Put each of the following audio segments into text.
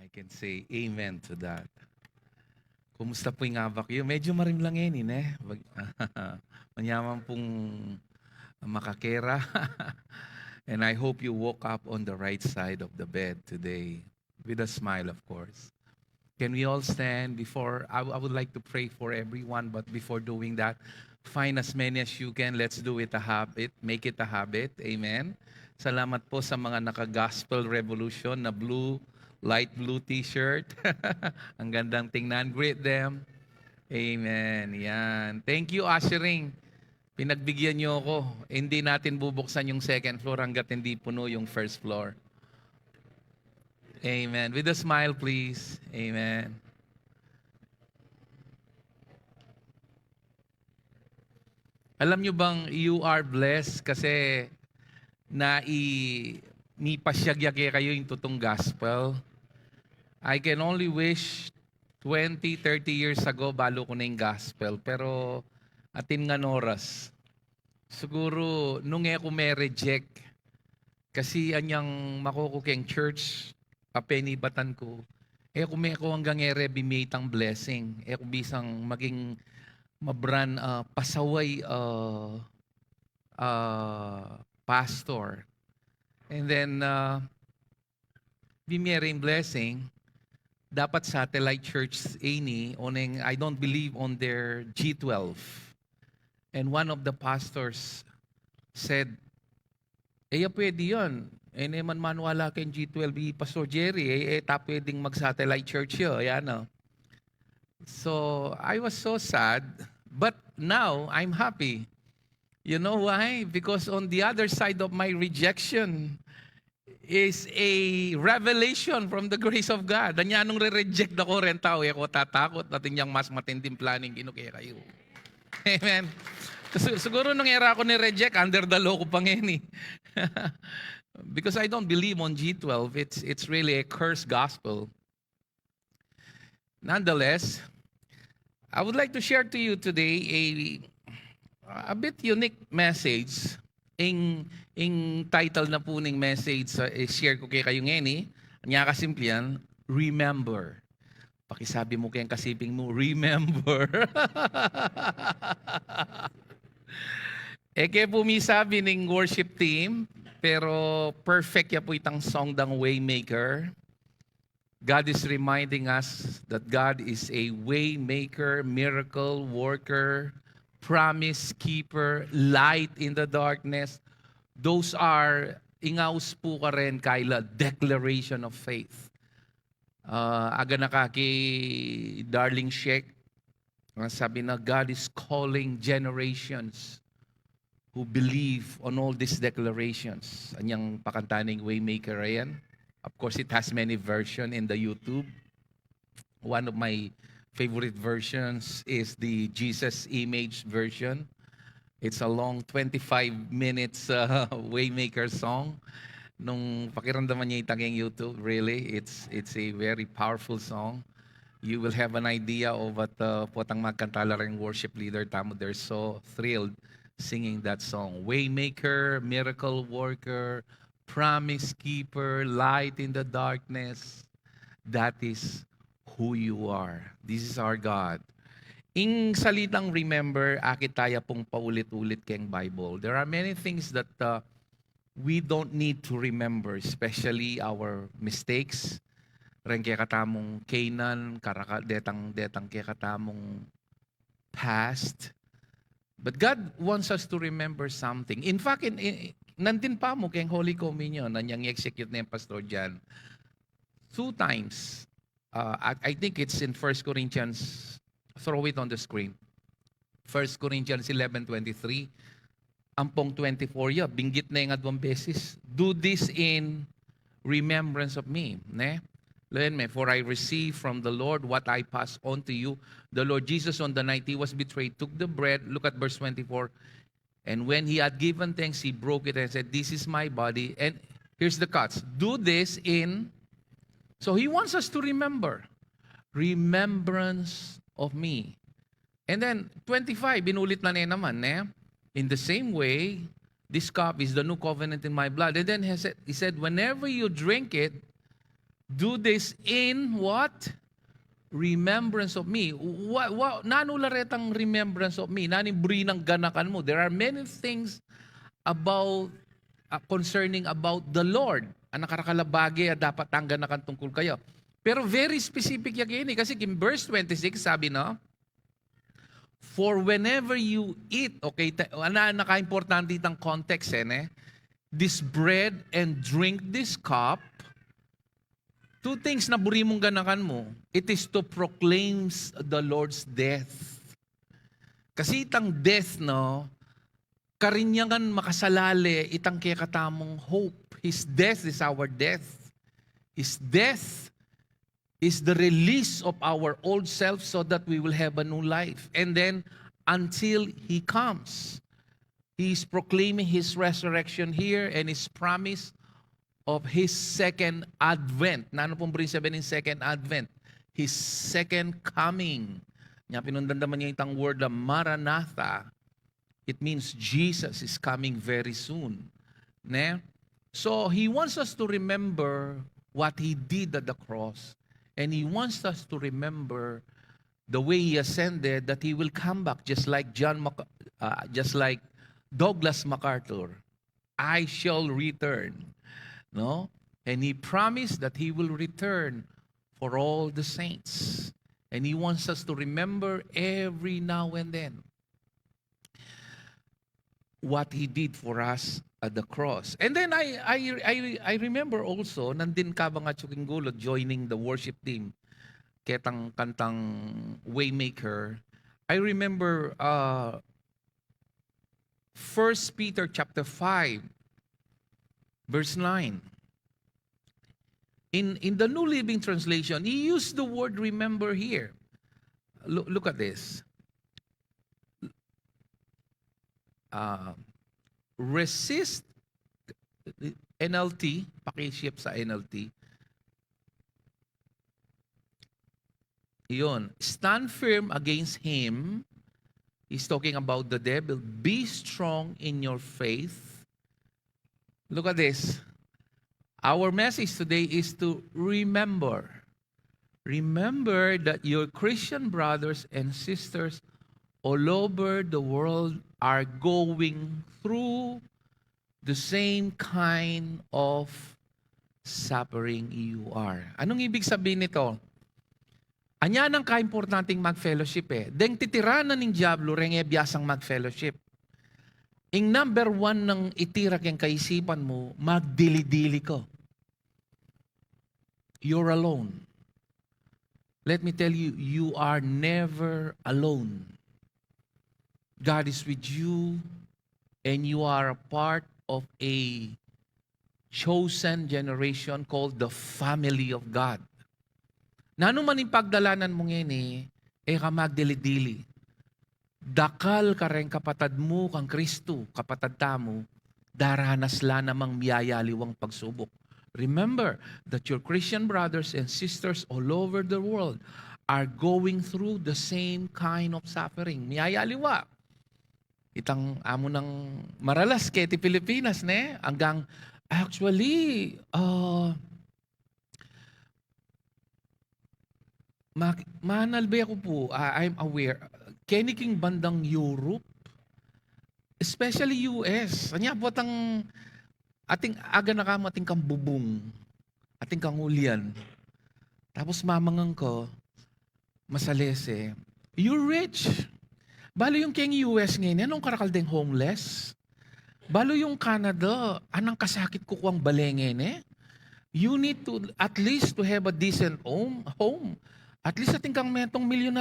I can say amen to that. Kumusta po yung abak yun? Medyo marimlangin eh. Manyaman pong makakera. And I hope you woke up on the right side of the bed today. With a smile, of course. Can we all stand before? I would like to pray for everyone, but before doing that, find as many as you can. Let's do it a habit. Make it a habit. Amen. Salamat po sa mga naka-Gospel Revolution na light blue t-shirt. Ang gandang tingnan. Greet them. Amen. Yan. Thank you, ushering. Pinagbigyan niyo ako. Hindi natin bubuksan yung second floor hanggat hindi puno yung first floor. Amen. With a smile, please. Amen. Alam nyo bang you are blessed kasi nipasyagya kayo yung tutong gospel. I can only wish 20, 30 years ago balo ko na yung gospel. Pero atin nga oras. Siguro nung ako may reject kasi anyang makukukeng church apenibatan ko. Kung may ako hanggang bimitang blessing. Kung bisang maging mabran pasaway pastor. And then bimiyering blessing. Dapat satellite church ini oneng I don't believe on their G12. And one of the pastors said, pwede yun. Man manwala kay G12 Pastor Jerry, pwedeng mag-satellite church yun. Ayan, no? So, I was so sad, but now I'm happy. You know why? Because on the other side of my rejection is a revelation from the grace of God. Anya nung re-reject ako rin tao, ako tatakot natin yung mas matinding planning kinukaya kayo. Amen. Siguro nung era ako ni-reject, under the law ko pang yun eh. Because I don't believe on G12. It's really a cursed gospel. Nonetheless, I would like to share to you today a bit unique message. In title na po ng message, share ko kay kayo ngayon. Anya kasimple yan, remember. Pakisabi mo kayang kasiping mo, remember. Kaya po sabi ng worship team, pero perfect ya po itang song dang Waymaker. God is reminding us that God is a waymaker, miracle worker, promise keeper, light in the darkness. Those are ingaus po ka rin kaila declaration of faith. Aga na kay Darling Sheikh, sabi na God is calling generations who believe on all these declarations. Anyang pakantaning Waymaker ayan. Of course, it has many versions in the YouTube. One of my favorite versions is the Jesus image version. It's a long 25 minutes Waymaker song. Nung pakiramdaman niya itang YouTube, really, it's a very powerful song. You will have an idea of what potang magkantala rin worship leader tamo. They're so thrilled singing that song. Waymaker, miracle worker, promise keeper, light in the darkness. That is who you are. This is our God. In salitang remember, akit tayo pong paulit-ulit kayong Bible. There are many things that we don't need to remember, especially our mistakes. Ren kaya katamong Canaan, detang kaya katamong past. But God wants us to remember something. In fact, nandin pa mo kayong Holy Communion, nanyang i-execute na yung pastor dyan. 2 times. I think it's in 1 Corinthians. Throw it on the screen. 1 Corinthians 11:23. Ampong 24, binggit na yung adwang beses. Do this in remembrance of me. Ne? Learn me, for I received from the Lord what I passed on to you. The Lord Jesus on the night he was betrayed took the bread. Look at verse 24. And when he had given thanks, he broke it and said, this is my body. And here's the cuts. Do this in... So he wants us to remember. Remembrance of me. And then 25, binulit na naman. In the same way, this cup is the new covenant in my blood. And then he said, whenever you drink it, Do this in what? Remembrance of me. Nanularetang remembrance of me. Nanibri ng ganakan mo. There are many things about concerning about the Lord. Ang nakarakalabagi dapat ang ganakan tungkol kayo. Pero very specific yan kasi in verse 26 sabi no, for whenever you eat, okay, naka-importante itang context this bread and drink this cup, two things na buri mong ganakan mo. It is to proclaim the Lord's death. Kasi itang death, no, karinyangan makasalali, itang kaya katamong hope. His death is our death. His death is the release of our old self so that we will have a new life. And then, until He comes, He is proclaiming His resurrection here and His promise of His second advent. Na ano pong sabihin ng second advent? His second coming. Nga pinundandaman niya itang word na Maranatha. It means Jesus is coming very soon. Ne? So, He wants us to remember what He did at the cross. And He wants us to remember the way He ascended, that He will come back just like Douglas MacArthur. I shall return. No? And He promised that He will return for all the saints. And He wants us to remember every now and then what He did for us at the cross. And then I remember also, nandin ka ba nga Chukinggulo joining the worship team, ketang kantang Waymaker. I remember 1 Peter chapter 5, verse 9. In the New Living Translation, he used the word remember here. Look at this. Resist, NLT, pakiship sa NLT. Iyon, stand firm against him. He's talking about the devil. Be strong in your faith. Look at this. Our message today is to remember. Remember that your Christian brothers and sisters all over the world are going through the same kind of suffering you are. Anong ibig sabihin nito? Anya nang kaimportanteng mag-fellowship Deng titiranan ng Diablo renge biyasang mag-fellowship. Ing number 1 ng itirak yung kaisipan mo, magdili-dili ko. You're alone. Let me tell you, you are never alone. God is with you, and you are a part of a chosen generation called the family of God. Nano man yung pagdalanan mo ngayon ka magdili-dili. Dakal ka rin kapatad mo kang Kristo, kapatad tamo, daranas la namang miyayaliwang pagsubok. Remember that your Christian brothers and sisters all over the world are going through the same kind of suffering. Miyayaliwa. Itang amo ng maralas kaya ti Pilipinas, hanggang actually, manal ba ako po, I'm aware, keniking bandang Europe, especially US, anya po atang ating aga na kamo ating kang bubong, ating kang ulyan, tapos mamangang ko, masalese, you're rich. Balo yung keng US ngayon, anong karakaldeng homeless? Balo yung Canada, anang kasakit ko kuwang balengin You need to, at least to have a decent home. At least ating kang metong $1 million.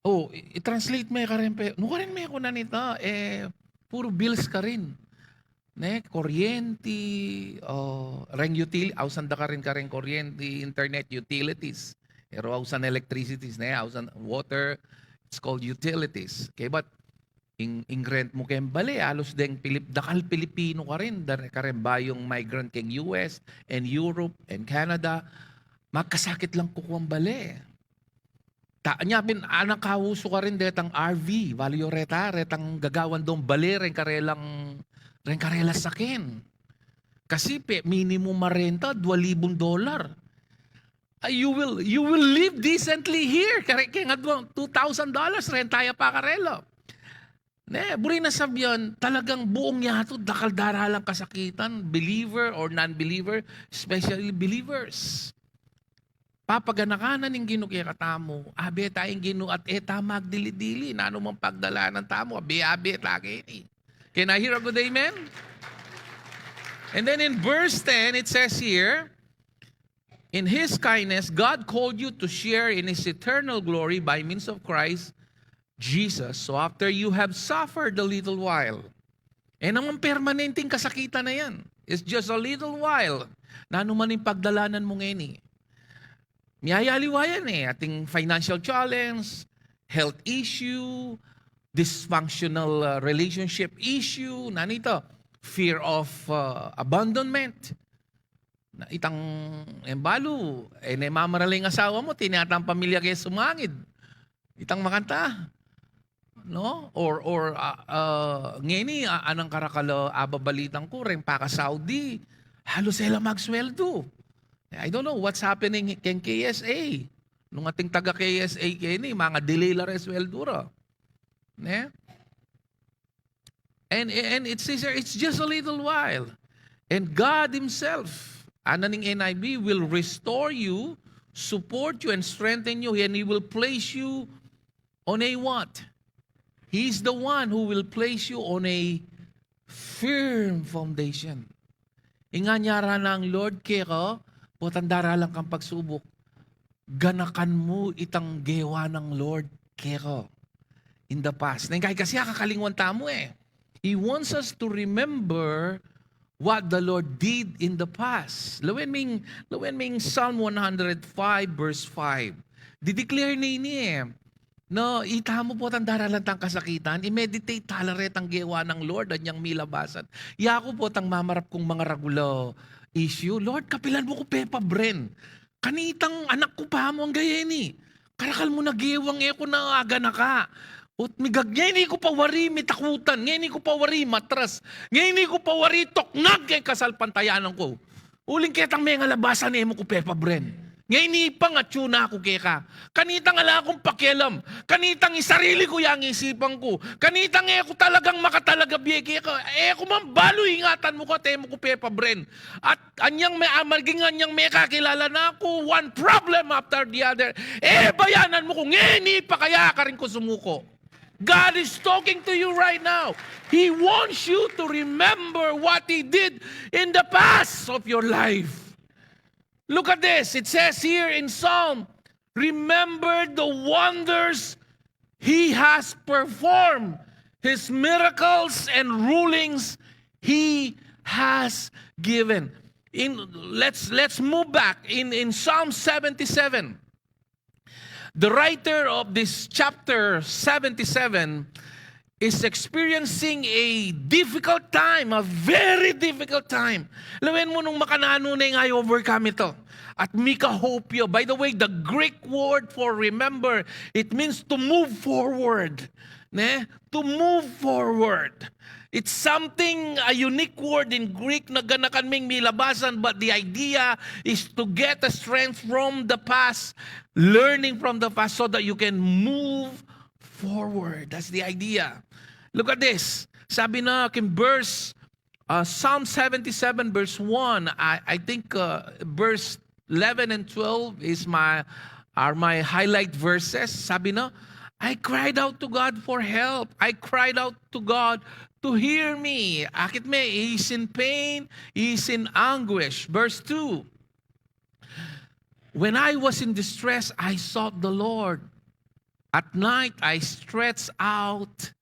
Oh, i-translate mo ka rin. No ka rin may ako na nito. Puro bills ka rin. Kuryente, reng utility, awsan da ka rin kuryente, internet, utilities. Pero awsan electricities, awsan water, it's called utilities. Okay, but in rent mo kayong bali, alos deng dakal Pilipino ka rin ba yung migrant keng US and Europe and Canada, magkasakit lang kukuwang bali. Nya bin anak kahuso ka rin detang RV, valyo retang gagawan dong bali ren karela sakin. Kasi minimum marenta, $2,000. You will live decently here. Kaya nga $2,000 rentaya pa karelo. Buri na sabihan, talagang buong yato, dakal-daralang kasakitan, believer or non-believer, especially believers. Papaganakanan ng Ginoo kaya katamo, abe tayong Ginoo at eta magdili-dili, nano mang pagdala ng tamo, abe lagi. Can I hear a good amen? And then in verse 10, it says here, in His kindness, God called you to share in His eternal glory by means of Christ Jesus. So after you have suffered a little while, naman permanenteng kasakitan na yan. It's just a little while. Nano man yung pagdalanan mo ngayon. Miyayaliwayan ating financial challenge, health issue, dysfunctional relationship issue, nanito, fear of abandonment. Itang embalo, mamaraling asawa mo, tinatang pamilya kaya sumangid. Itang makanta. No? Or ngeni, anang karakalo, ababalitang ko, rin pa ka Saudi, halos sila magsweldo. I don't know what's happening in KSA. Nung ating taga KSA kini, mga delay la resweldo ra. And it says here, it's just a little while. And God Himself, ananing NIV, will restore you, support you, and strengthen you, and He will place you on a what? He's the one who will place you on a firm foundation. Inganyara ng Lord kaya potandara lang kang pagsubok. Ganakan mo itang gewa ng Lord kaya in the past. Nang kasi kakalingwan tamo He wants us to remember what the Lord did in the past. Lawen ming Psalm 105 verse 5. Dideclare ni no, itamo po ang daralan tang kasakitan, i-meditate talaret ang gewa ng Lord at niyang milabasan. Yako po tang mamarap kong mga ragulo issue. Lord, kapilan mo ko Pepa Bren. Kanitang anak ko pa mo ang gayeni. Karakal mo na gewang ko na aga na ka. Ut migag, ngayon ko pa wari mitakutan. Ngayon ko pa wari matras. Ngayon ko pa wari toknag kay kasalpantayanan ko. Uling ketang may ngalabasan mo ko Pepa Bren. Ngayon pa nga tuna ako keka. Kanitang ala akong pakialam. Kanitang isarili ko yang isipan ko. Kanitang ko talagang makatalaga biyeke ka. Ko man balo ingatan mo ko temo ko Pepa Bren. At anyang may maging anyang may kakilala na ako. One problem after the other. Bayanan mo ko. Ngayon pa kaya ka rin ko sumuko. God is talking to you right now. He wants you to remember what He did in the past of your life. Look at this. It says here in Psalm, remember the wonders He has performed, His miracles and rulings He has given. Let's move back in Psalm 77. The writer of this chapter 77 is experiencing a difficult time, a very difficult time. Lawin mo nung makanano na yung overcome ito. At mikahopyo. By the way, the Greek word for remember, it means to move forward. To move forward. It's something, a unique word in Greek na ganakan ming milabasan, but the idea is to get the strength from the past, learning from the past so that you can move forward. That's the idea. Look at this. Sabi na in verse, Psalm 77 verse 1, I think verse 11 and 12 are my highlight verses. Sabi na, I cried out to God for help. I cried out to God to hear me. Akit me, He's in pain, He's in anguish. Verse 2, when I was in distress, I sought the Lord. At night, I stretched out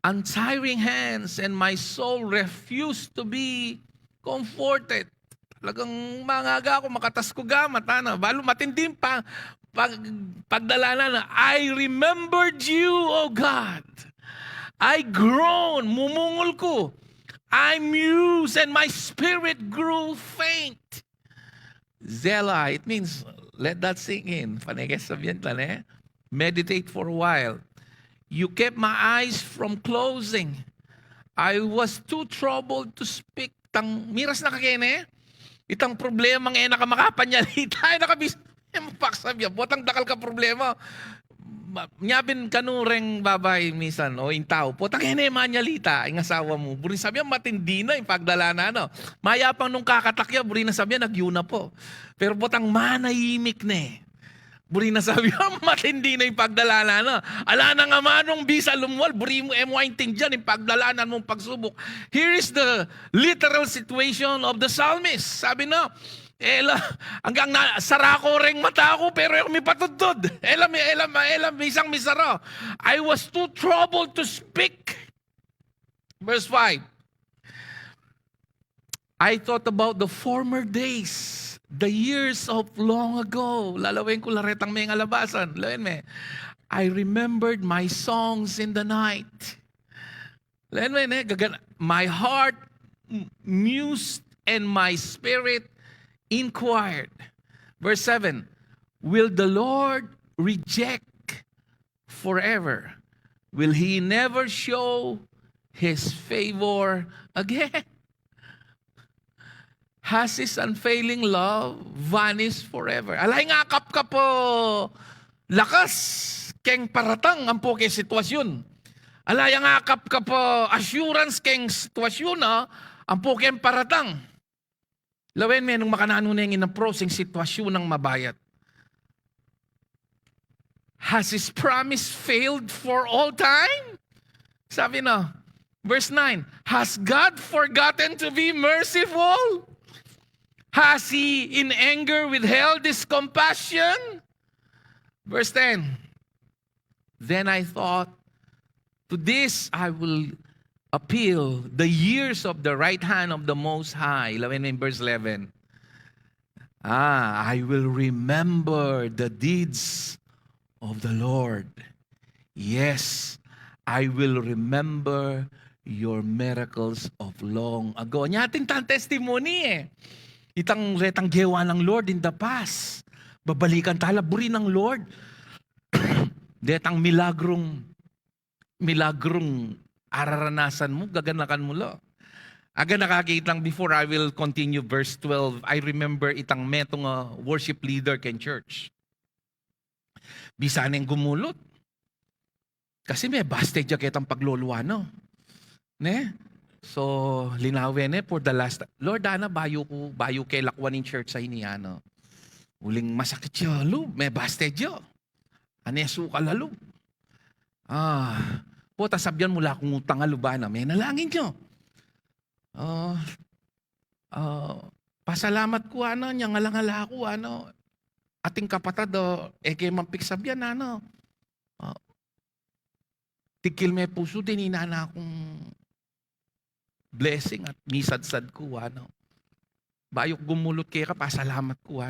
untiring hands, and my soul refused to be comforted. Talagang mangaga ako, makatas ko gamat. Balo matindim pa, pagdalana na, I remembered you, O God. I groaned, mumungol ko. I mused, and my spirit grew faint. Zela, it means, let that sink in. Panegas sabihin tan meditate for a while. You kept my eyes from closing. I was too troubled to speak Itang miras na kakene, itang problema nga nakamakapanyalita, nakabis, paksabya, botang dakal ka problema. Nyabin kanureng babay misan o in tao po tangene manyalita ang asawa mo buri sabi matindi na yung pagdala na no mayapang nung kakatakya buri na sabi nagyuna po pero botang manahimik ne buri na sabi matindi na yung pagdala na no ala na nga manong bisa lumwal buri mo emwainting dyan yung pagdalanan mong pagsubok. Here is the literal situation of the psalmist. Sabi na hanggang sarako ring mata ko pero yung may patutod. Elam, isang misaro. I was too troubled to speak. Verse 5. I thought about the former days, the years of long ago. Lalawin ko laretang may ngalabasan. Lawin me. I remembered my songs in the night. Lawin me, my heart mused and my spirit inquired. Verse 7, will the Lord reject forever? Will He never show His favor again? Has His unfailing love vanished forever? Alay nga kap po, lakas, keng paratang ang po kay sitwasyon. Alay nga kap po, assurance keng sitwasyon ang po keng paratang. Lawen me, nung makanano na yung inaprosing sitwasyon ng mabayat. Has His promise failed for all time? Sabi na, verse 9, has God forgotten to be merciful? Has He in anger withheld His compassion? Verse 10, then I thought, to this I will appeal, the years of the right hand of the Most High. In verse 11. I will remember the deeds of the Lord. Yes, I will remember your miracles of long ago. Nyating tan testimony Itang retang gewa ng Lord in the past. Babalikan tala, buri ng Lord. Detang milagrong araranasan mo, gaganakan mo lo. Aga nakakitang before I will continue verse 12, I remember itang metong worship leader ken church. Bisaneng gumulot. Kasi may basted ya kitang pagluluano. Ne? So, linawin for the last, Lord, bayo kay lakwan in church sa iniano. Uling masakit siya, may basted yo. Anesu kalalo. Po, tasabyan mula kung utang alubana, may nalangin nyo. Pasalamat ko, niya ngalangala ko, ating kapatad, kay mampik sabyan, tikil may puso, tininana akong blessing at misadsad ko, bayok gumulot kaya ka, pasalamat ko,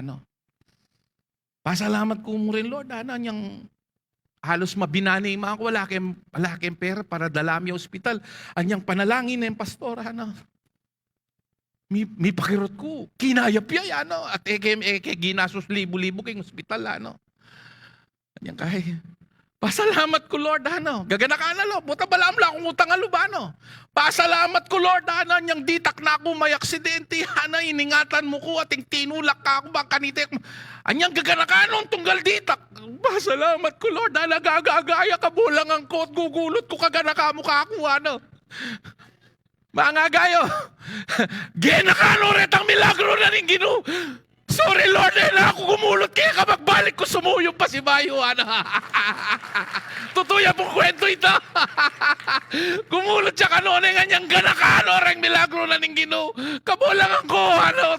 pasalamat ko mo rin, Lord, niyang halos mabinani mga ako, wala kayong pera para dalami hospital. Anyang panalangin na yung pastor, may pakirot ko, kinayap ya, at ginasos libo-libo kayong hospital, Anyang kay, pasalamat ko, Lord, gagana ka na, buta balam lang kung utang alubano. Pasalamat ko, Lord, niyang ditak na ako may aksidente, iningatan mo ko, ating tinulak ka ako, bang kanitik mo. Anyang gagana ka nung tunggal ditak. Pasalamat ko, Lord, nagagagaya ka bulang ang kot, gugulot ko kagana ka mo kakuha, Mga gayo, ginakano retang milagro na ning Ginoo. Sorry, Lord, na ako gumulot kaya kapag balik ko sumuyong pa si Bayo, Tutuya pong kwento ito. Gumulot siya kanone nga niyang ganakano reng milagro na ning Ginoo. Kabulang ako,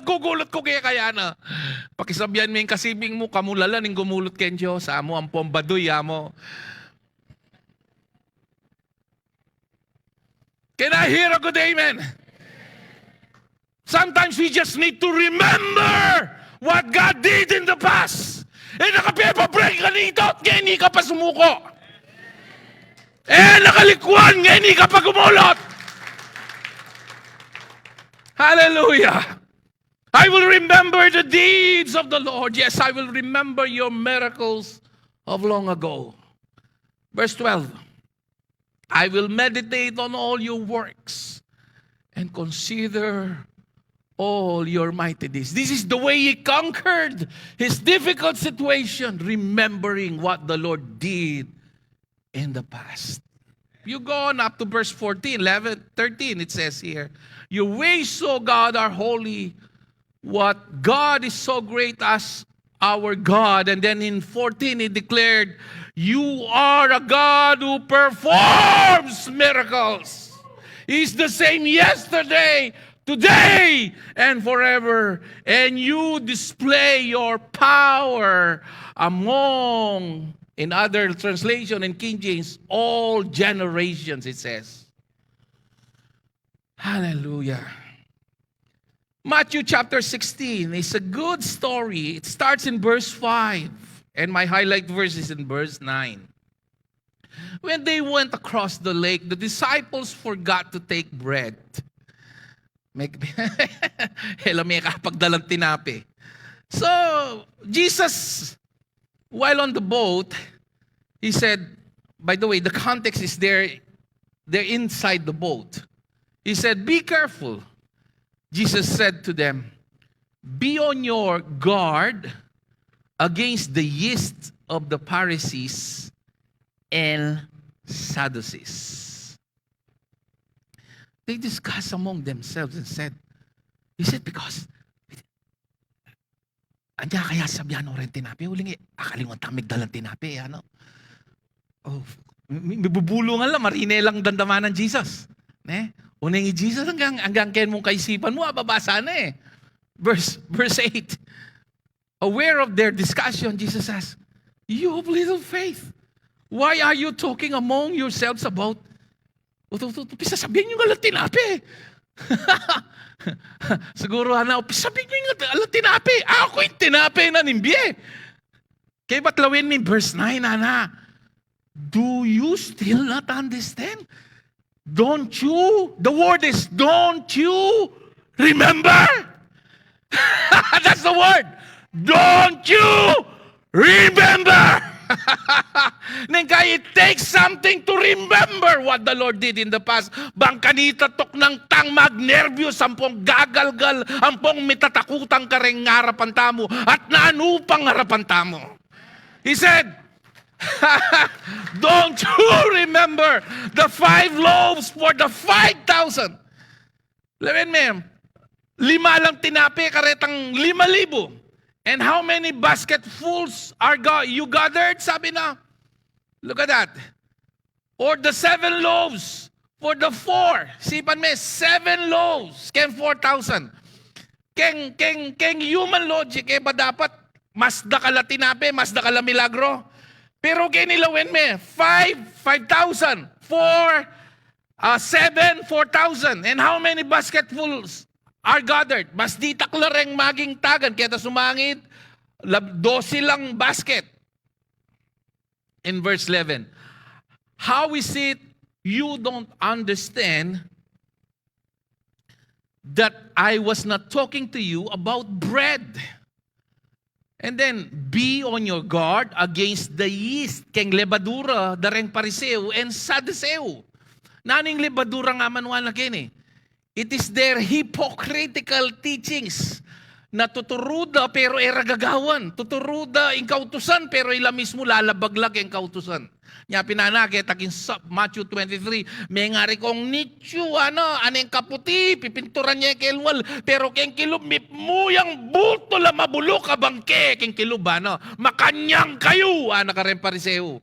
gugulot ko kaya, Pakisabyan mo yung kasibing mo, kamulala ning gumulot ken Diyos, amo ang pombaduy, amo. Can I hear a good amen? Sometimes we just need to remember what God did in the past. Nakapepa-break ka nito at ngayon hindi ka pa sumuko. Nakalikwan ngayon hindi ka pa gumulot. Hallelujah. I will remember the deeds of the Lord. Yes, I will remember your miracles of long ago. Verse 12. I will meditate on all your works and consider all your mighty deeds. This is the way he conquered his difficult situation, remembering what the Lord did in the past. You go on up to verse 14, 11, 13, it says here, your ways, O God, are holy. What God is so great as our God. And then in 14, he declared, you are a God who performs miracles. He's the same yesterday, today, and forever. And you display your power among, in other translation, in King James, all generations, it says. Hallelujah. Matthew chapter 16 is a good story. It starts in verse 5. And my highlight verse is in verse 9. When they went across the lake, the disciples forgot to take bread. Hello, may kapagdalang tinapi. So, Jesus, while on the boat, he said, by the way, the context is they're inside the boat. He said, be careful. Jesus said to them, be on your guard against the yeast of the Pharisees and Sadducees. They discussed among themselves and said, because anya kaya sabihan ng rin tinapi, huling akalimutan migdalang tinapi, ano? Oh, may bubulungan lang, marine lang dandaman ng Jesus. Unang Jesus hanggang kayan mong kaisipan mo, babasa na eh. Verse 8. Aware of their discussion, Jesus says, you have little faith. Why are you talking among yourselves about, pisasabihin nyo nga tinapi. Siguro, pisasabihin nyo nga tinapi. Ako yung tinapi na nimbiye. Kaya batlawin mo verse 9, Ana. Do you still not understand? Don't you? The word is, don't you remember? That's the word. Don't you remember? Kaya it takes something to remember what the Lord did in the past. Bangkanita tok ng tangmag, nervyos, ampong gagalgal, ampong mitatakutang kareng harapan tamo, at naanupang harapan tamo. He said, don't you remember the 5 loaves for the 5,000? Lawin mo, 5 lang tinapi, karetang 5,000. And how many basketfuls you gathered? Sabi na, look at that. Or the 7 loaves for the 4. Sipan mo, 7 loaves, ken 4,000. Keng human logic, ba dapat mas dakala tinapi, mas dakala milagro? Pero kinilawin mo, 5,000, 7, 4,000. And how many basketfuls are gathered? Mas di taklareng maging tagan, kaya sumangit, 12 lang basket. In verse 11, how is it you don't understand that I was not talking to you about bread? And then, be on your guard against the yeast, keng lebadura, dareng pariseo, and sadduceo. Naning lebadura nga manuan na kini. It is their hypocritical teachings na tuturuda pero eragagawan. Tuturuda in kautusan pero ila mismo lalabaglag in kautusan. Nya pinanakit akin sa Matthew 23, may ngari kong nichu, aneng kaputi, pipinturan niya kelwal, pero keng kilub, muyang bulto la mabulok abangke, keng kilub, makanyang kayo, nakareng pariseo.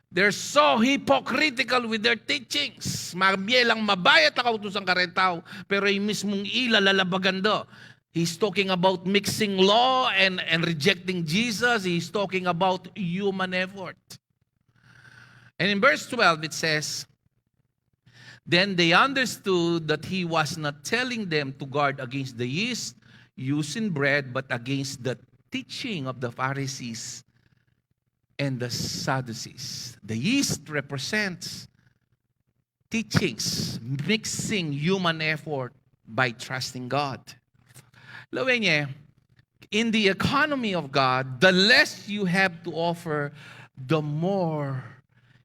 They're so hypocritical with their teachings. Mabielang mabayat na kautusan karentao, pero yung mismong ila lalabagando. He's talking about mixing law and rejecting Jesus. He's talking about human effort. And in verse 12 it says, then they understood that he was not telling them to guard against the yeast used in bread, but against the teaching of the Pharisees and the Sadducees. The yeast represents teachings, mixing human effort by trusting God. Lawin niya, in the economy of God, the less you have to offer, the more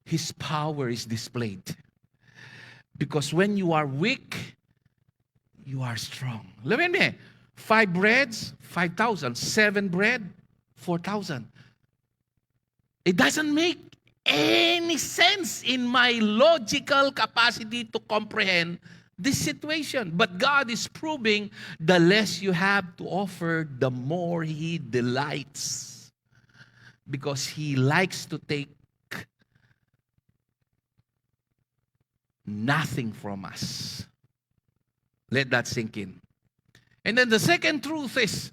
His power is displayed. Because when you are weak, you are strong. Lawin niya, 5 breads, 5,000. 7 bread, 4,000. It doesn't make any sense in my logical capacity to comprehend this situation. But God is proving the less you have to offer, the more He delights. Because He likes to take nothing from us. Let that sink in. And then the second truth is,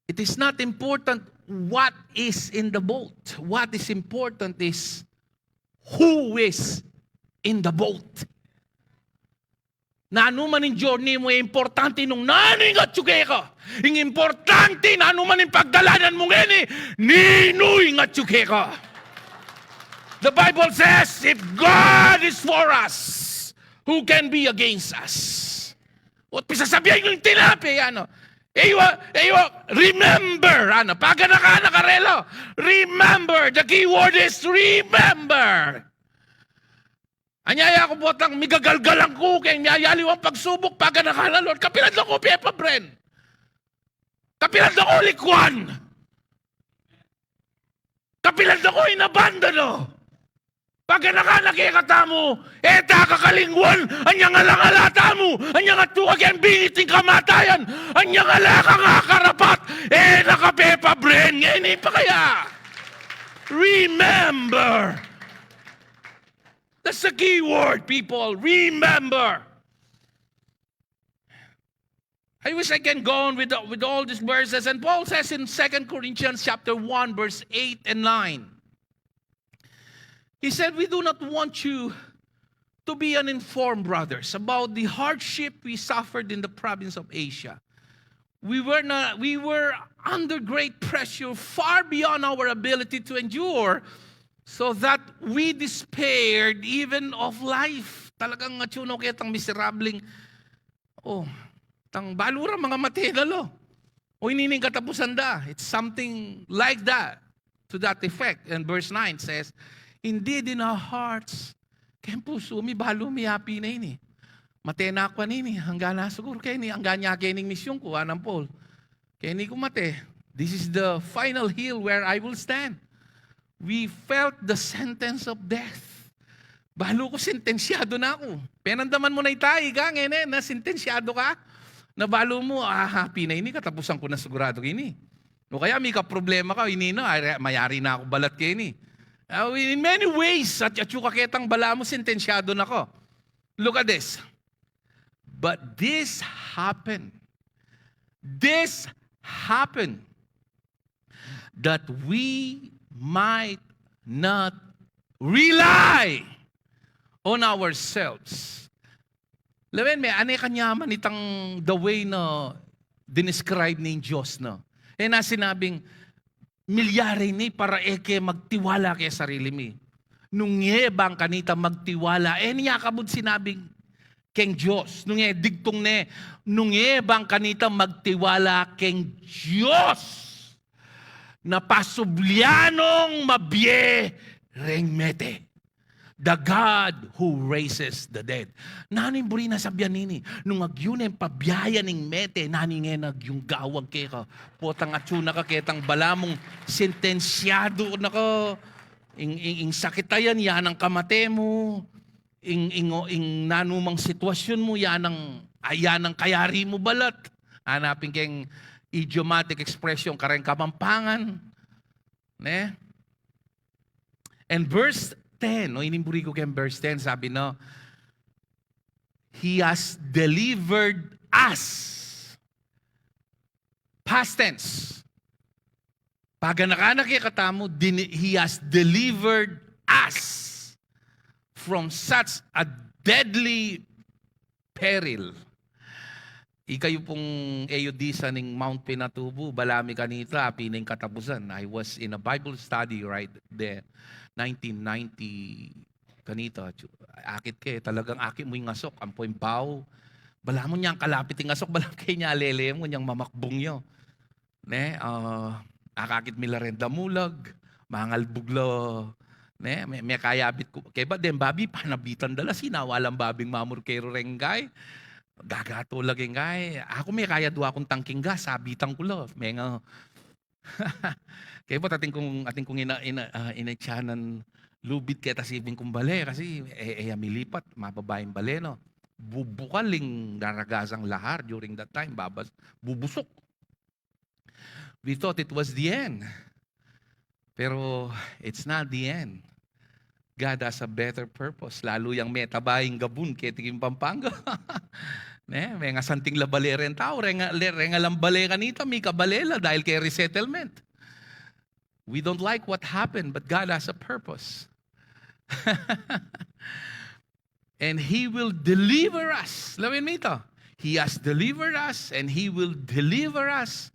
it is not important what is in the boat. What is important is who is in the boat. Na anuman yung journey mo, importante nung naning at tsuke ka. Yung importante na anuman yung pagdalanan mo ngayon, ninoy nga tsuke ka. The Bible says, if God is for us, who can be against us? O pisasabihin yung tinapi, remember, pag nakarelo, remember, the key word is remember. Anyaya ko po tang migagalgalang ko, kaya nyayaliw ang pagsubok, pag nakarelo, kapilan na ko, Pepa Bren. Kapilan na ko, Likwan. Kapilan na ko, inabandano. Pag nakanakikata mo, eta kakalingwan, anyang alangalata mo, anyang atuwag yan bingiting kamatayan, anyang alakang akarapat, nakapepa bren, ngayon pa kaya. Remember. That's the key word, people. Remember. I wish I can go on with all these verses. And Paul says in 2 Corinthians chapter 1, verse 8 and 9, he said, we do not want you to be uninformed, brothers, about the hardship we suffered in the province of Asia. We were under great pressure, far beyond our ability to endure, so that we despaired even of life. Talagang atsuno kitang miserabling, tang balura mga matinalo. O inining katapusan da. It's something like that, to that effect. And verse 9 says, indeed in our hearts, kaya puso mi balo mi happy na ini. Matena ko nini, hanggang na siguro kaya ni, hanggang niya kaya ning misyon ko, anang Paul. Kaya ni ko mate, this is the final hill where I will stand. We felt the sentence of death. Balo ko sentensyado na ako. Penandaman mo na itay, ngayon na sentensyado ka. Na balo mo, happy na ini, katapusan ko na sigurado kini. O kaya may ka-problema ka, ini na, mayari na ako balat kaya ini. In many ways, at yung kaketang bala mo, sentensyado na ko. Look at this. But this happened. This happened that we might not rely on ourselves. Lawen, may ane kanyaman itang the way na dinescribe ni Diyos, no? Na sinabing, milyari ni para eke magtiwala kay sarili mi. Nung bang kanita magtiwala, niya kabud sinabing keng Diyos. Nung digtong ne, nung bang kanita magtiwala keng Diyos. Na pasublyanong mabye rengmete. The God who raises the dead. Naning buri na sabyan nini, nung agyunen pabiyaya ning mete, naning yung gawag kay ka. Potang atsuna ka ketang balamong sentensyado na ka. Ing sakitayan, yan ang kamate mo. Ing nanumang sitwasyon mo, yan ang kayari mo balat. Hanapin keng idiomatic expression, kareng Kapampangan. Ne? And verse 10, inimburi ko kayong verse 10, sabi no, He has delivered us. Past tense. Pag nakanakikata mo, He has delivered us from such a deadly peril. Ikayo pong eudisa ning Mount Pinatubo, balami kanita, pining katapusan. I was in a Bible study right there. 1990 kanita. Akit kay talagang akit mo yung ngasok. Ampo yung baw. Bala mo niyang kalapit yung ngasok. Bala kayo niya alele mo niyang mamakbong nyo. Ne? Akakit milarenda mulag. Mangal buglo. Ne? May kayabit ko. Kaya ba din babi panabitan dala. Sinawalang babing mamur kay Rengay. Gagato laging kay. Ako may kaya dua akong tangking gas, sabitan ko lo. May nga. Kaya po ating kong inaitsanan lubid kaya tasibing kong bale kasi milipat, mababayang bale no. Bubukaling daragasang lahar during that time, bubusok. We thought it was the end. Pero it's not the end. God has a better purpose. Lalo yung metabaying gabun, ketikim Pampanga. May nga santing labale rin tao. Renga lambale kanita, may kabalela dahil kay resettlement. We don't like what happened, but God has a purpose. And He will deliver us. Lawin mo ito. He has delivered us and He will deliver us.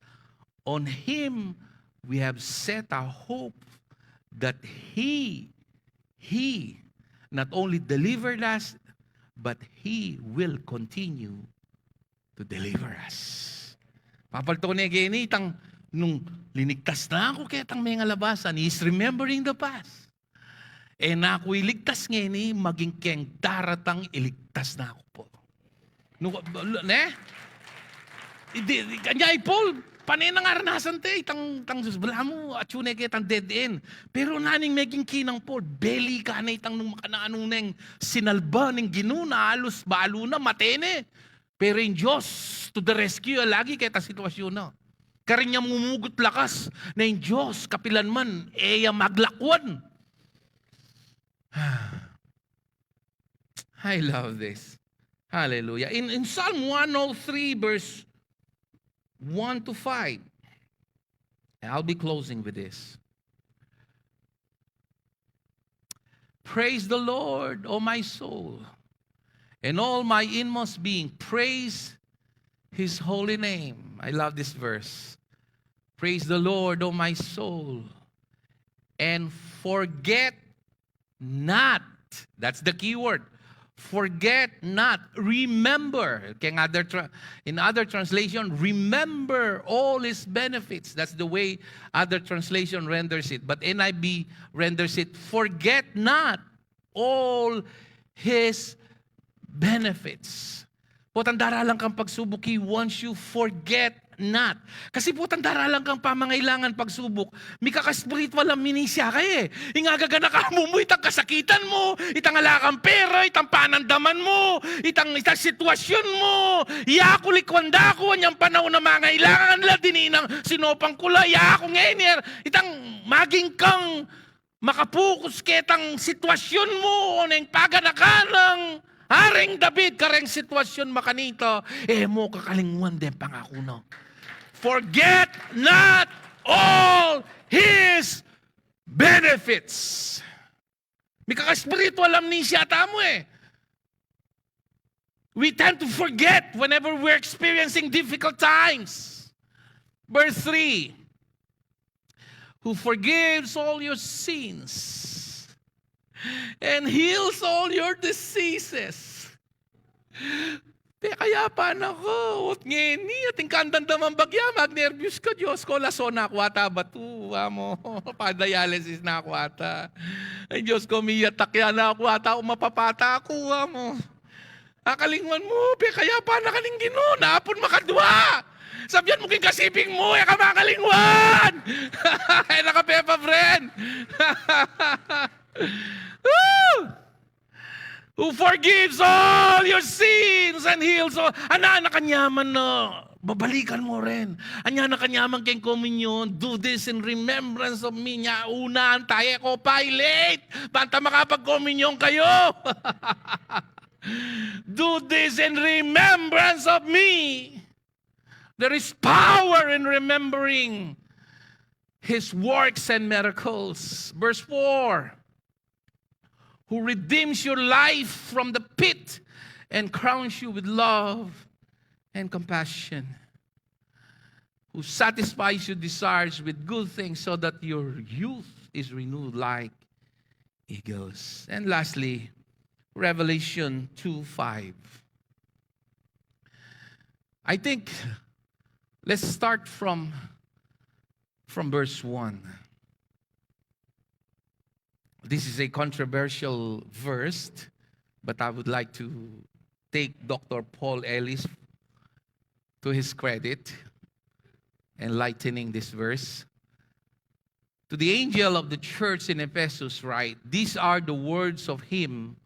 On Him we have set our hope that He not only delivered us, but He will continue to deliver us. Papalto ko niya gini, nung linigtas na ako kitang may ngalabasan, He's remembering the past. E na ako'y ligtas ngayon, maging keng daratang iligtas na ako po. Kanyay Paul, panay nang aranasan te, itang susbala mo, at yun kitang dead end. Pero naning meging kinang Paul, beli ka na itang nung makanaanong neng sinalba ng ginuna, alos balo na, matene. Pero in Diyos, to the rescue, lagi kita sitwasyon na. Karing niya mumugot lakas na in Diyos, kapilan man, maglakwan. I love this. Hallelujah. In Psalm 103, verse 1 to 5, and I'll be closing with this. Praise the Lord, O my soul, and all my inmost being. Praise His holy name. I love this verse. Praise the Lord, O my soul, and forget not. That's the key word. Forget not. Remember. In other translation, remember all His benefits. That's the way other translation renders it. But NIV renders it, forget not all His benefits. Putang daralang kang pagsubok, He wants you forget not. Kasi putang daralang kang pamangailangan pagsubok, may kakaspiritual ang minisya kay ingagagana ka mo, itang kasakitan mo, itang alakang pera, itang panandaman mo, itang sitwasyon mo, iyakulikwanda ko, anyang panahon na mangailangan nila, dininang sinopang kula, iyako ngayon, itang maging kang makapukus ketang sitwasyon mo, o nang paganakanang Haring David, kareng sitwasyon makanito, mo kakalingwan din pangako no. Forget not all His benefits. May kaka-spiritual amnesia tamo We tend to forget whenever we're experiencing difficult times. Verse 3, who forgives all your sins and heals all your diseases. Kaya pa na ko, ngeni, ating kandandaman bagya, magnervyos ka, Diyos ko, laso na kwata, batu, mo, pa-dialysis na kwata. Ay, Diyos ko, miyatakya na kwata, mapapata ako, mo. Akalingwan mo, kaya pa na kaning Ginoo, napon makadwa. Sabihan mo king kasiping mo, ka makalingwan. Ay, nakapepa, friend. Who forgives all your sins and heals all. Ana kanyaman na babalikan mo rin. Anya na kanyaman keng komunyon. Do this in remembrance of me. Nya unaan tayo ko pilate. Banta makapag-komunyon kayo. Do this in remembrance of me. There is power in remembering His works and miracles. Verse 4. Who redeems your life from the pit and crowns you with love and compassion. Who satisfies your desires with good things so that your youth is renewed like eagles. And lastly, Revelation 2:5. I think let's start from verse 1. This is a controversial verse, but I would like to take Dr. Paul Ellis to his credit, enlightening this verse. To the angel of the church in Ephesus write, these are the words of him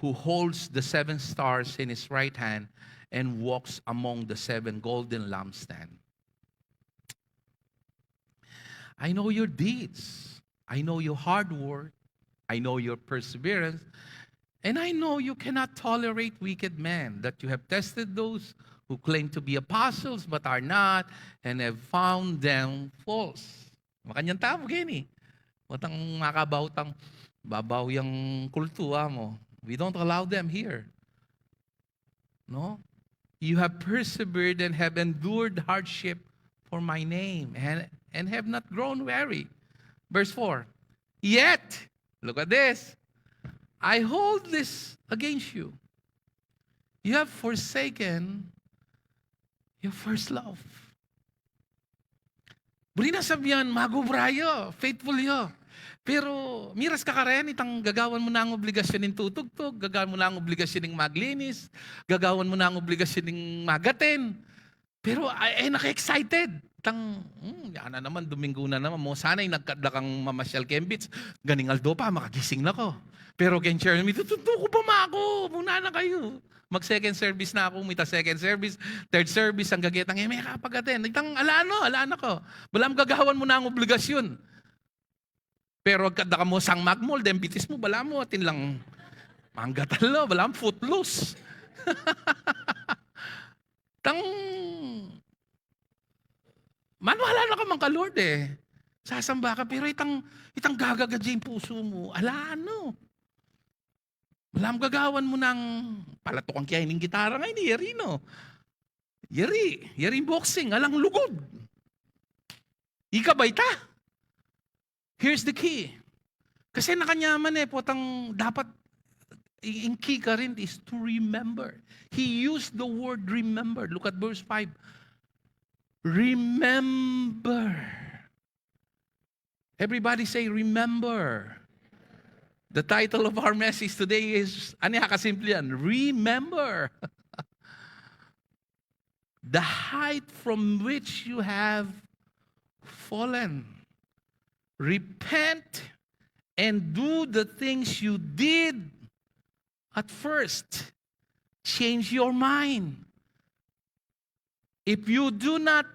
who holds the 7 stars in his right hand and walks among the 7 golden lampstands. I know your deeds. I know your hard work. I know your perseverance. And I know you cannot tolerate wicked men, that you have tested those who claim to be apostles but are not, and have found them false. Makanyang tao, gini. Matang makabautang babaw yung kultura mo. We don't allow them here. No? You have persevered and have endured hardship for my name and have not grown weary. Verse 4. Yet, look at this. I hold this against you. You have forsaken your first love. Buli na sabihan, magubrayo, faithful yo. Pero, miras ka rin, itang gagawan mo na ang obligasyon ng tutugtog, gagawan mo na ang obligasyon ng maglinis, gagawan mo na ang obligasyon ng magatin. Pero, ay naka-excited. Yan na naman, Domingo na naman. Mo sana'y nagkadla kang mamasyal Kembits. Ganing Aldo pa, makagising na ko. Pero Ken Chermy, tututo ko pa ako. Muna na kayo. Mag-second service na ako, umita second service, third service, ang gagetang, may kapagatin. Itang alaan ko. Balam gagawan mo na ang obligasyon. Pero kada ka mo sang magmol, dembitis mo, bala mo, atin lang, manggatalo, balam footloose. Manuhala na ka man ka, Lord eh. Sasamba ka, pero itang gagagadya yung puso mo, ano? Walang gagawan mo ng palatok ang kiyahin ng gitara ngayon, yari no. Yari boxing, alang lugod. Ika ba ita? Here's the key. Kasi nakanyaman potang dapat, in key ka rin is to remember. He used the word remember. Look at verse 5. Remember. Everybody say remember. The title of our message today is, kasimple yan? Remember. The height from which you have fallen. Repent and do the things you did at first. Change your mind. If you do not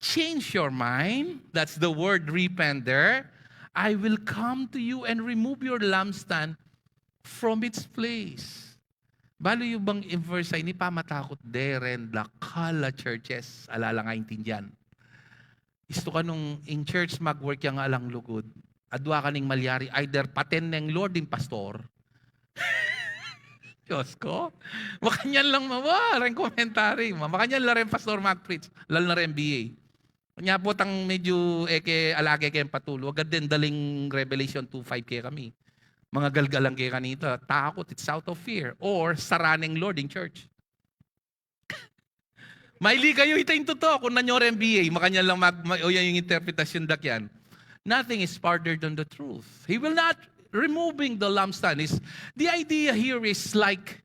change your mind, that's the word repent there, I will come to you and remove your lampstand from its place. Balo yung bang in verse ay ni pamatakot deren lakala churches, alala nga intindihan. Isto ka nung in church mag-work yung alang lugod, adwa ka ning malyari, either paten ng Lord in pastor, Diyos ko, makanyan lang rin komentary, makanyan lang rin pastor mag-preach, lal na rin BA. Kanya po tang medyo alage kayong patulo, agad din daling Revelation 2.5 kaya kami. Mga galgalang kaya kanita, takot, it's out of fear, or saraning Lord in church. Maili kayo, ito yung totoo, kung nanyo rin BA, makanya lang o yan yung interpretasyon dakyan. Nothing is farther than the truth. He will not removing the lampstand. The idea here is like,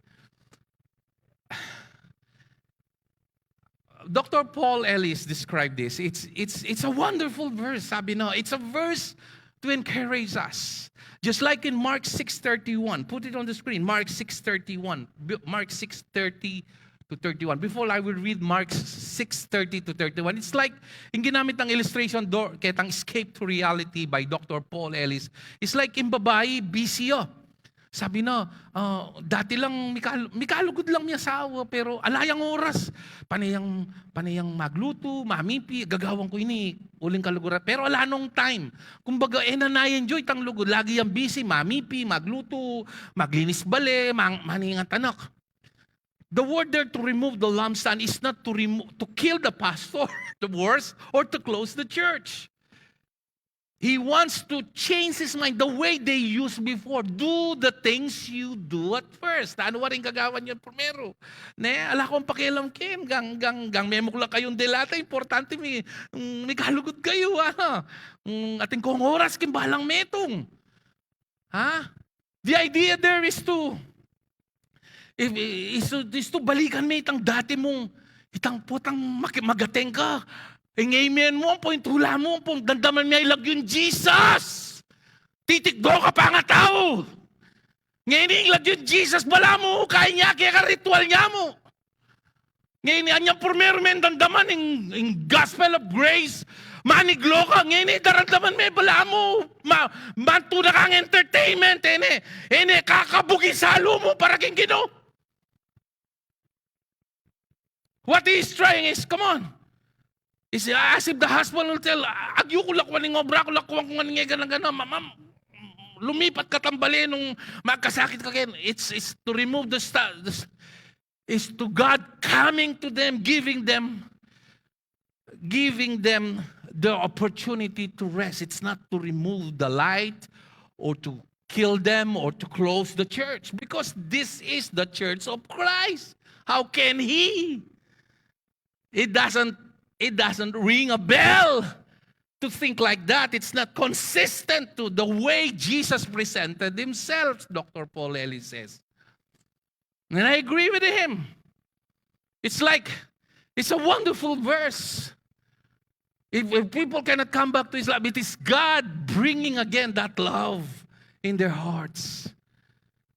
Dr. Paul Ellis described this. It's a wonderful verse. Sabi no, it's a verse to encourage us. Just like in Mark 6:31. Put it on the screen. Mark 6:31. Mark 6:30 to 31. Before I will read Mark 6:30 to 31. It's like, yung ginamit ng illustration ketang Escape to Reality by Dr. Paul Ellis. It's like yung babae, busy Sabi na, dati lang mikalugod lang niya asawa, pero alayang oras, panayang magluto, mamipi, gagawang ko ini, uling kaluguran. Pero ala nung time. Kumbaga, na-enjoy tang lugod. Lagi yung busy, mamipi, magluto, maglinis bale, maningat anak. The word there to remove the lampstand is not to kill the pastor, the worst, or to close the church. He wants to change his mind the way they used before. Do the things you do at first. Ano rin kagawan yun primero? Ala kong pakialam kin. Gang memukla kayong delata. Importante may kalugod kayo. Ating kong oras kin balang metong. The idea there is to Isto balikan mo itang dati mong, itang putang magateng ka. Ngayon mo, point hula mo, dandaman niya ilag yung Jesus. Titikdo ka pa nga tao. Ngayon ilag yung Jesus, bala mo, kaya niya, kaya ka ritual niya mo. Ngayon, anyang primero men dandaman in gospel of grace, maniglo ka, ngayon, darandaman may bala mo, mantuna kang entertainment, kakabugi salo mo para king gino. What he's trying is, come on, is as if the husband will tell, agyo ko lakwan ng obra, ko lakwan kung nga gana-gana, ma'am, lumipat ka tambali nung magkasakit ka kayo. It's to remove is to God coming to them, giving them the opportunity to rest. It's not to remove the light or to kill them or to close the church, because this is the church of Christ. How can he? It doesn't ring a bell to think like that. It's not consistent to the way Jesus presented himself, Dr. Paul Ellis says. And I agree with him. It's a wonderful verse. If people cannot come back to Islam, it is God bringing again that love in their hearts.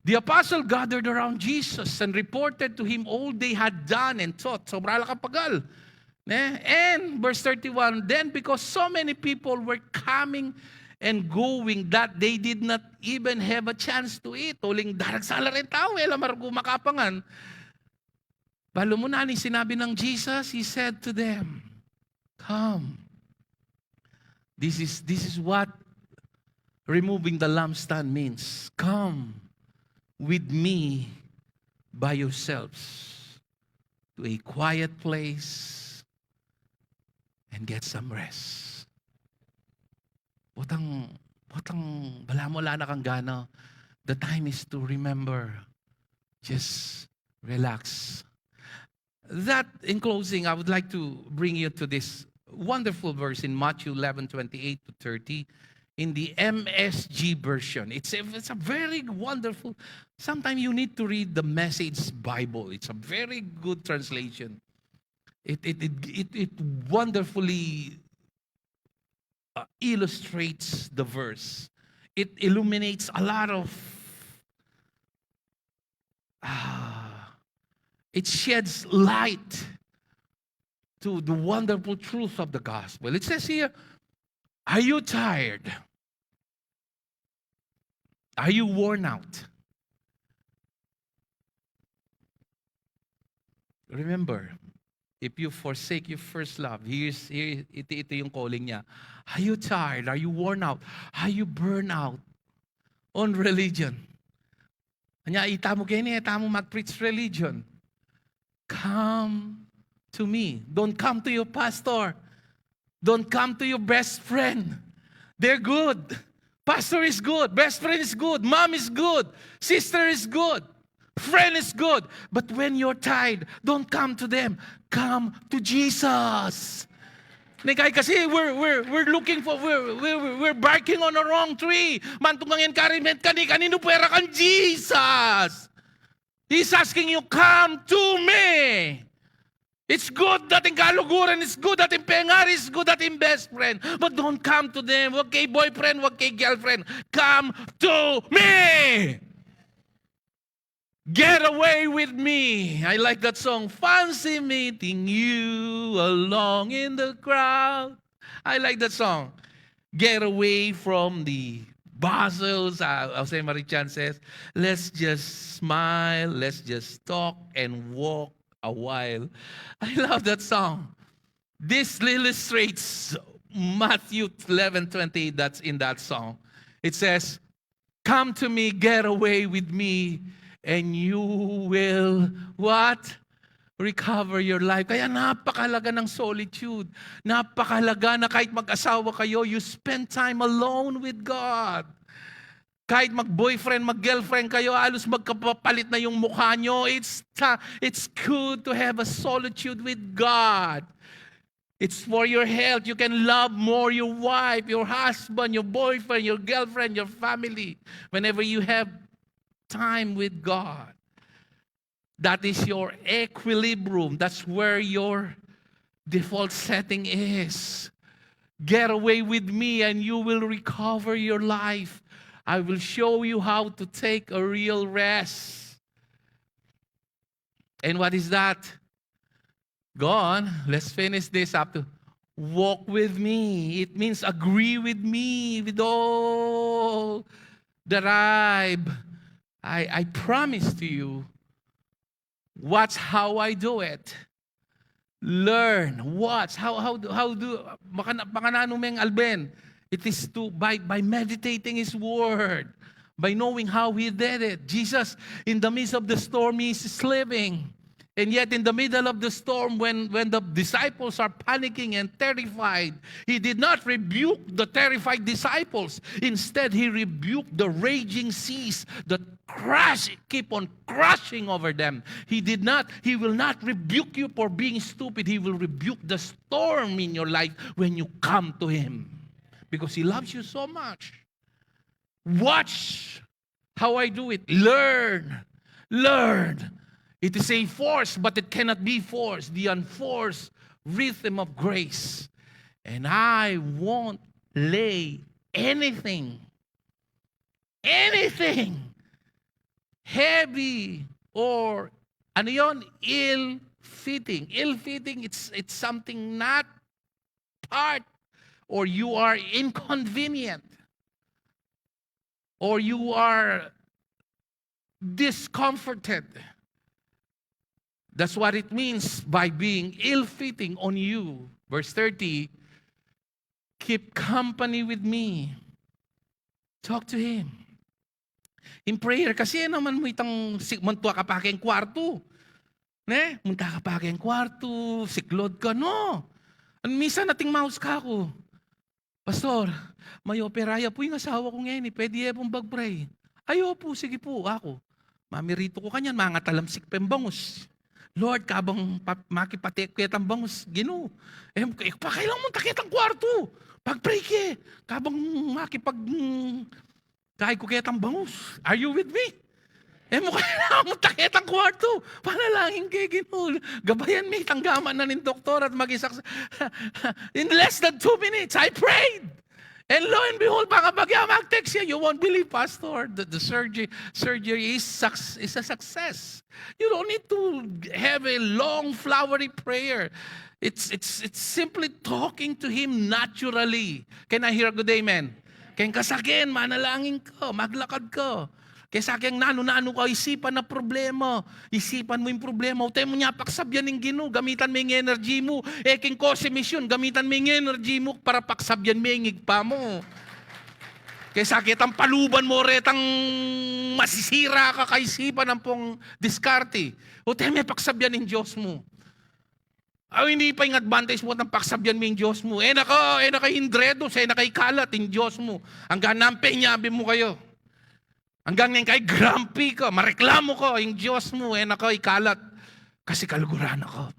The apostle gathered around Jesus and reported to him all they had done and taught. Sobra kapagal. And verse 31, then because so many people were coming and going that they did not even have a chance to eat. Uling daragsala rin tao, lamar Kapampangan. Balo mo na ni sinabi ng Jesus, he said to them, come. This is what removing the lampstand means. Come with me by yourselves to a quiet place and get some rest. Putang wala na kang gana. The time is to remember. Just relax. That, in closing, I would like to bring you to this wonderful verse in Matthew 11:28-30 in the MSG version. It's a very wonderful. Sometimes you need to read the Message Bible. It's a very good translation. It wonderfully illustrates the verse. It illuminates a lot of, it sheds light to the wonderful truth of the gospel. It says here, are you tired? Are you worn out? Remember, if you forsake your first love, ito yung calling niya. Are you tired? Are you worn out? Are you burned out on religion? Anya, ita mo mag-preach religion. Come to me. Don't come to your pastor. Don't come to your best friend. They're good. Pastor is good. Best friend is good. Mom is good. Sister is good. Friend is good. But when you're tired, don't come to them. Come to Jesus. Kasi we're looking for, we're barking on the wrong tree. Mantungang encouragement kanino pera kan Jesus. He's asking you, come to me. It's good that in kaluguran, it's good that in pengar, it's good that in best friend. But don't come to them. Wag kay boyfriend, wag kay girlfriend. Come to me. Get away with me. I like that song. Fancy meeting you along in the crowd. I like that song. Get away from the bustles. Jose Marichan says, let's just smile, let's just talk and walk a while. I love that song. This illustrates Matthew 11:20 that's in that song. It says, come to me, get away with me, and you will, what? Recover your life. Kaya napakalaga ng solitude. Napakalaga na kahit mag-asawa kayo, you spend time alone with God. Kahit mag-boyfriend, mag-girlfriend kayo, halos magkapapalit na yung mukha nyo, it's good to have a solitude with God. It's for your health. You can love more your wife, your husband, your boyfriend, your girlfriend, your family, whenever you have time with God. That is your equilibrium. That's where your default setting is. Get away with me and you will recover your life. I will show you how to take a real rest. And what is that? Go on. Let's finish this up to walk with me. It means agree with me with all that I promise to you. Watch how I do it. Learn. Watch. How do makanano meng Alben? It is by meditating His Word. By knowing how He did it. Jesus, in the midst of the storm, He is sleeping. And yet in the middle of the storm, when the disciples are panicking and terrified, He did not rebuke the terrified disciples. Instead, He rebuked the raging seas that keep on crashing over them. He will not rebuke you for being stupid. He will rebuke the storm in your life when you come to Him. Because He loves you so much. Watch how I do it. Learn. It is a force, but it cannot be forced. The unforced rhythm of grace. And I won't lay anything heavy or ill-fitting. Ill-fitting, it's something not part, or you are inconvenient, or you are discomforted. That's what it means by being ill-fitting on you. Verse 30, keep company with me. Talk to Him. In prayer, kasi naman mo itang muntua ka pa kayong kwarto. Ne? Munta ka pa kayong kwarto, siklod ka, no? Minsan nating mouse ka ako. Pastor, may operaya po yung asawa ko ngayon. Pwede pong mag-pray. Ayo po, sige po, ako. Mamirito ko kanyan, mga talamsik pembangus. Lord, kabang makipatikit ang bangus, Ginoo. Pakailang mong takit ang kwarto. Pag-pray ke, kabang kahit ko kaya ang bangus. Are you with me? Kailangan mong takit ang kwarto. Panalangin kay Ginoo. Gabayan may tanggaman na ng doktor at mag-isaks. In less than 2 minutes, I prayed. And lo and behold, baka bagya mag-text you won't believe, Pastor, the surgery is a success. You don't need to have a long, flowery prayer. It's simply talking to Him naturally. Can I hear a good amen? Kaya kasakin, manalangin ko, maglakad ko. Kaya sa akin, nano-nano ka, isipan na problema. Isipan mo yung problema. Utayo mo niya, paksabyan ng Ginoo. Gamitan mo yung energy mo. King Ccmi, gamitan mo yung energy mo para paksabyan mo yung igpa mo. Kaya sa akin, ang paluban mo, retang masisira ka kaisipan ng pong diskarte. Utayo mo yung paksabyan ng Diyos mo. Hindi pa yung advantage mo ng paksabyan mo yung Diyos mo. Naka indredos, naka ikalat yung Diyos mo. Hanggang nampenyabi mo kayo. Hanggang ngayon kay grumpy ko, mareklamo ko, yung Diyos mo, nako, ikalat. Kasi kaluguran ako.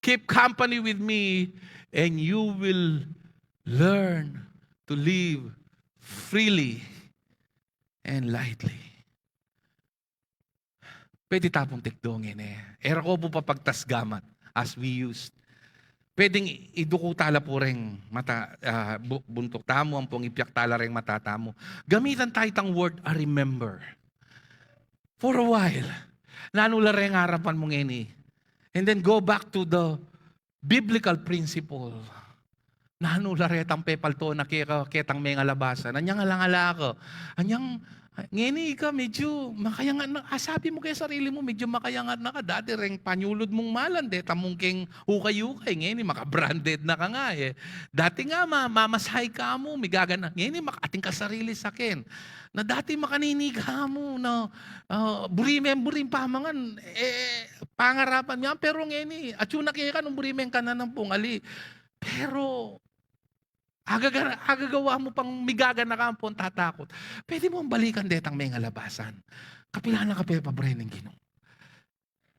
Keep company with me, and you will learn to live freely and lightly. Pwede tapong tikdongin Era ko po papagtasgamat as we used. Pwedeng iduko tala po rin buntok tamo, ang pong ipyak tala rin matatamo. Gamitan tayo tang word, remember. For a while, nanula rin harapan mong ini. And then go back to the biblical principle. Nanula rin tang pepalto na ketang may ngalabasan. Anyang alangala ako. Anyang, ngeni ka medyo makayangat na. Sabi mo kaya sarili mo, medyo makayangat na ka. Dati rin panyulod mong malande, tamong keng hukay-hukay. Ngeni makabranded na ka nga Dati nga mamasahay ka mo, migagana. Ngeni makating ka sarili sa akin. Na dati makaninig ka mo, no, burimem pamangan, pangarapan niya. Pero ngeni, at yun nakika nung burimem ka na ng pungali. Pero, agagawa mo pang migaga na kampon, tatakot. Pwede mo balikan detang may ngalabasan. Kapila na kape pa ng Ginoo.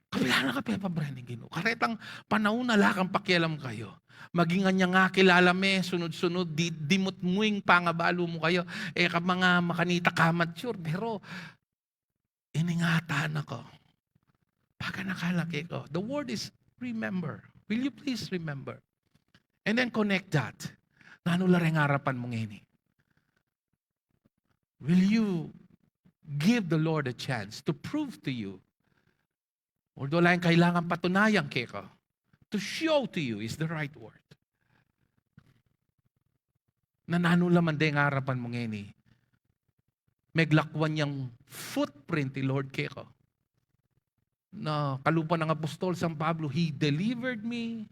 Kabila na ka Pepa Brenning Ginoo. Karetang panahon na lakang pakialam kayo. Maging anya nga kilala me, sunod-sunod, dimot muing pangabalo mo kayo. Ka mga makanita kamatsure. Pero, iningatan ako. Pagka nakalaki ko. The word is remember. Will you please remember? And then connect that. Nano lareng harapan mong ini. Will you give the Lord a chance to prove to you, although lang kailangan patunayan keko, to show to you is the right word. Nanano laman din harapan mong ini. Meglakwan niyang footprint ni Lord keko. Na kalupa ng Apostol San Pablo, He delivered me.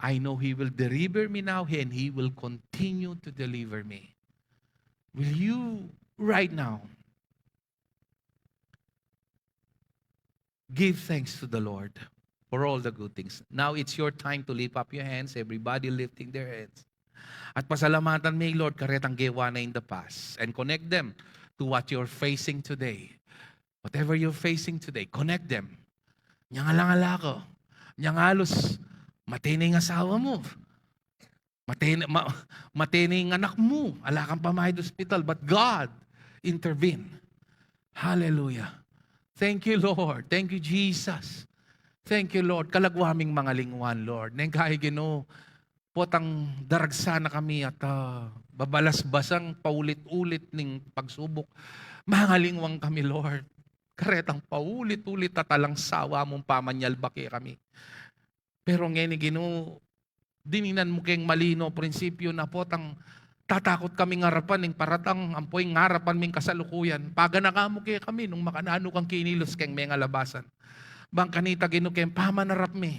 I know He will deliver me now and He will continue to deliver me. Will you right now give thanks to the Lord for all the good things? Now it's your time to lift up your hands. Everybody lifting their hands. At pasalamatan may Lord karetang gewa na in the past and connect them to what you're facing today. Whatever you're facing today, connect them. Nyangalang-ala ko. Nyangalos, matining asawa mo. Matining anak mo. Ala kang pamahid hospital. But God intervene. Hallelujah. Thank you, Lord. Thank you, Jesus. Thank you, Lord. Kalagwaming mga lingwan, Lord. Neng kahit Ginoo, potang daragsa na kami at babalas-basang paulit-ulit ning pagsubok. Mga lingwang kami, Lord. Karetang paulit-ulit at talang sawa mong pamanyalbaki kami. Pero ngayon, Ginoo, dininan mo kayong malino prinsipyo na potang tatakot kami ngarapan ng paratang ampoy ngarapan ming kasalukuyan. Paganaka mo kaya kami nung makanano kang kinilos kayong mga labasan. Bang kanita Ginoo kayong pamanarap mi.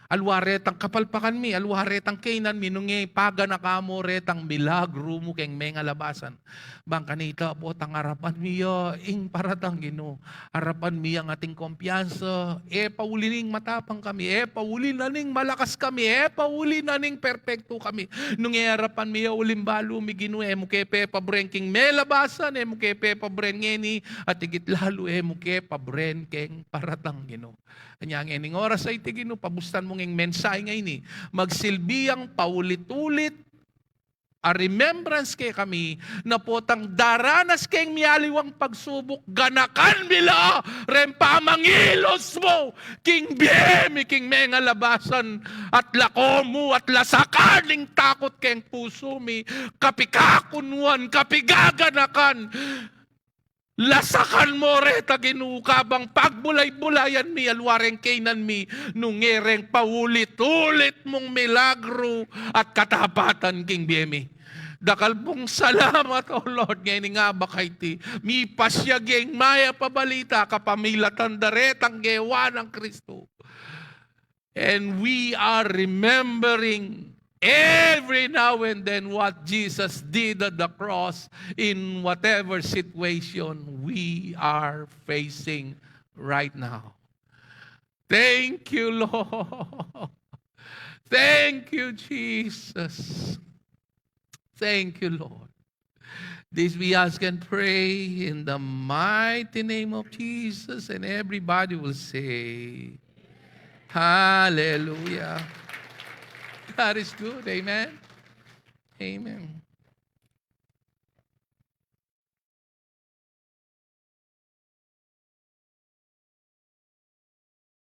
Alwaretang kapalpakan mi, alwaretang kainan mi, nung paganaka mo retang milagro mo kayong mga labasan. Bang kanita po tang harapan mi ing paratang Ginoo. Harapan mi ang ating kumpiyansa. Paulining matapang kami. Pauli na ning malakas kami. Pauli na ning perpekto kami. Nung harapan mi ulimbalo mi Ginoo. Mo kepe pabrenking may labasan. Mo kepe pabrengeni. At higit lalo mo kepe pabrenkeng paratang Ginoo. Kanya ang ening oras ay Ginoo. Pabustan mong ing mensahe ngayon magsilbiyang paulit-ulit a remembrance kay kami na potang daranas kayong miyaliwang pagsubok ganakan bila rempamangilos mo king biyemi king mga labasan at lako mo at lasakaning takot kayong puso mi kapikakunwan kapigaganakan lasakan mo reta Ginoo kabang pagbulay-bulayan mi alwareng kainan mi nung ngereng paulit-ulit mong milagro at katapatan king biyemi. Dakal pong salamat, O Lord, ngayon nga bakay ti, mi pasyageng maya pabalita, kapamilatan daretang gewa ng Kristo. And we are remembering every now and then what Jesus did at the cross in whatever situation we are facing right now. Thank you, Lord. Thank you, Jesus. Thank you, Lord. This we ask and pray in the mighty name of Jesus, and everybody will say, Hallelujah. God is good. Amen. Amen.